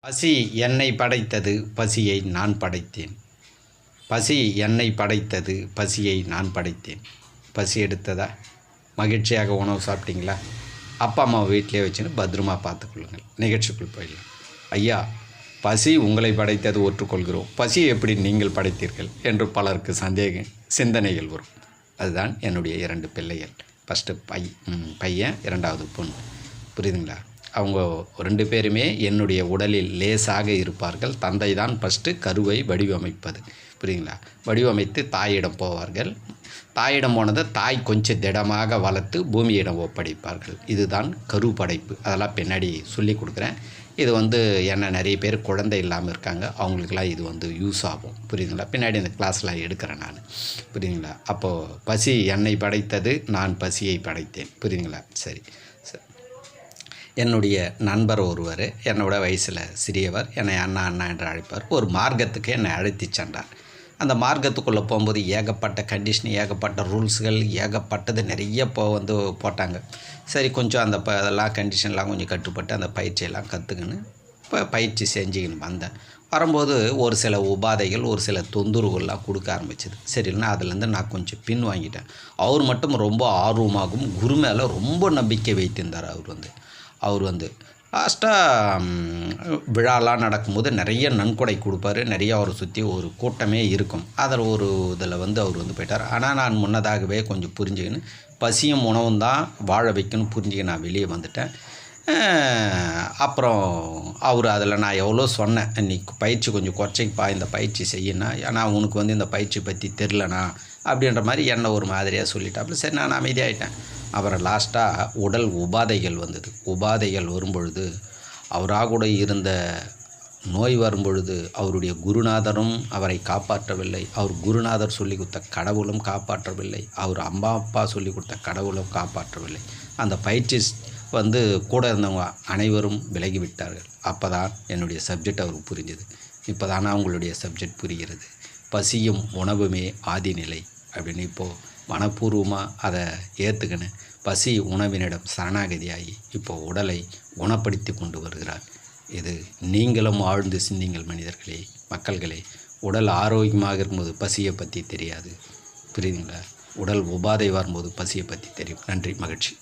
பசி என்னை படைத்தது, பசியை நான் படைத்தேன். பசி என்னை படைத்தது, பசியை நான் படைத்தேன். பசி எடுத்ததா? மகிழ்ச்சியாக உணவு சாப்பிட்டீங்களா? அப்பா அம்மா வீட்டிலே வச்சுன்னு பத்திரமா பார்த்துக்கொள்ளுங்கள். நிகழ்ச்சிக்குள் போயிடலாம். ஐயா, பசி உங்களை படைத்தது ஒற்றுக்கொள்கிறோம். பசி எப்படி நீங்கள் படைத்தீர்கள் என்று பலருக்கு சிந்தனைகள் வரும். அதுதான் என்னுடைய 2 பிள்ளைகள். ஃபஸ்ட்டு பையன், 2வது பொண்ணு. புரியுதுங்களா? அவங்க 2 பேருமே என்னுடைய உடலில் லேசாக இருப்பார்கள். தந்தை தான் ஃபஸ்ட்டு கருவை வடிவமைப்பது. புரியுதுங்களா? வடிவமைத்து தாயிடம் போவார்கள். தாயிடம் போனதை தாய் கொஞ்சம் திடமாக வளர்த்து பூமியிடம் ஒப்படைப்பார்கள். இதுதான் கரு படைப்பு. அதெல்லாம் பின்னாடி சொல்லி கொடுக்குறேன். இது என்ன நிறைய பேர் குழந்தை இல்லாமல் இருக்காங்க, அவங்களுக்கெல்லாம் இது யூஸ் ஆகும். புரியுதுங்களா? பின்னாடி இந்த கிளாஸ்லாம் எடுக்கிறேன் நான். புரியுதுங்களா? அப்போது பசி என்னை படைத்தது, நான் பசியை படைத்தேன். புரியுதுங்களா? சரி. என்னுடைய நண்பர் ஒருவர், என்னோட வயசில் சிறியவர், என்னை அண்ணா அண்ணா என்று அழைப்பார். ஒரு மார்க்கத்துக்கு என்னை அழைத்து சென்றார். அந்த மார்க்கத்துக்குள்ளே போகும்போது ஏகப்பட்ட கண்டிஷன், ஏகப்பட்ட ரூல்ஸுகள், ஏகப்பட்டது நிறைய போட்டாங்க. சரி, கொஞ்சம் அதெல்லாம் கண்டிஷன்லாம் கொஞ்சம் கட்டுப்பட்டு அந்த பயிற்சியெல்லாம் கற்றுக்கின்னு பயிற்சி செஞ்சுக்கின்னு வந்தேன். வரும்போது ஒரு சில உபாதைகள், ஒரு சில தொந்தரவுகள்லாம் கொடுக்க ஆரம்பிச்சிது. சரிங்களா? அதுலேருந்து நான் கொஞ்சம் பின் வாங்கிட்டேன். அவர் மட்டும் ரொம்ப ஆர்வமாகவும் குரு மேலே ரொம்ப நம்பிக்கை வைத்திருந்தார். அவர் லாஸ்ட்டாக விழாலாம் நடக்கும்போது நிறைய நன்கொடை கொடுப்பாரு. நிறைய அவரை சுற்றி ஒரு கூட்டமே இருக்கும். அதில் ஒரு இதில் அவர் போயிட்டார். ஆனால் நான் முன்னதாகவே கொஞ்சம் புரிஞ்சுக்கின்னு பசியும் உணவும் தான் வாழ வைக்கணும்னு புரிஞ்சுக்கின்னு நான் வெளியே வந்துட்டேன். அப்புறம் அதில் நான் எவ்வளோ சொன்னேன், நீ பயிற்சி கொஞ்சம் குறைச்சிப்பா, இந்த பயிற்சி செய்யணும், ஏன்னா உனக்கு இந்த பயிற்சி பற்றி தெரிலண்ணா அப்படின்ற மாதிரி என்ன ஒரு மாதிரியாக சொல்லிட்டாப்புல. சரி, நான் அமைதியாகிட்டேன். அப்புறம் லாஸ்ட்டாக உடல் உபாதைகள் வந்தது. உபாதைகள் வரும்பொழுது அவராக கூட இருந்த நோய் வரும்பொழுது அவருடைய குருநாதரும் அவரை காப்பாற்றவில்லை. அவர் குருநாதர் சொல்லி கொடுத்த கடவுளும் காப்பாற்றவில்லை. அவர் அம்மா அப்பா சொல்லி கொடுத்த கடவுளும் காப்பாற்றவில்லை. அந்த பயிற்சி கூட இருந்தவங்க அனைவரும் விலகிவிட்டார்கள். அப்போ தான் என்னுடைய சப்ஜெக்ட் அவருக்கு புரிஞ்சுது. இப்போ தானே அவங்களுடைய சப்ஜெக்ட் புரிகிறது. பசியும் உணவுமே ஆதிநிலை அப்படின்னு இப்போது மனப்பூர்வமாக அதை ஏற்றுக்கின்னு பசி உணவினிடம் சரணாகதியாகி இப்போது உடலை குணப்படுத்தி கொண்டு வருகிறார். இது நீங்களும் ஆழ்ந்து சிந்திங்கள் மனிதர்களே, மக்கள்களே. உடல் ஆரோக்கியமாக இருக்கும்போது பசியை பற்றி தெரியாது. புரியுதுங்களா? உடல் உபாதை வரும்போது பசியை பற்றி தெரியும். நன்றி, மகிழ்ச்சி.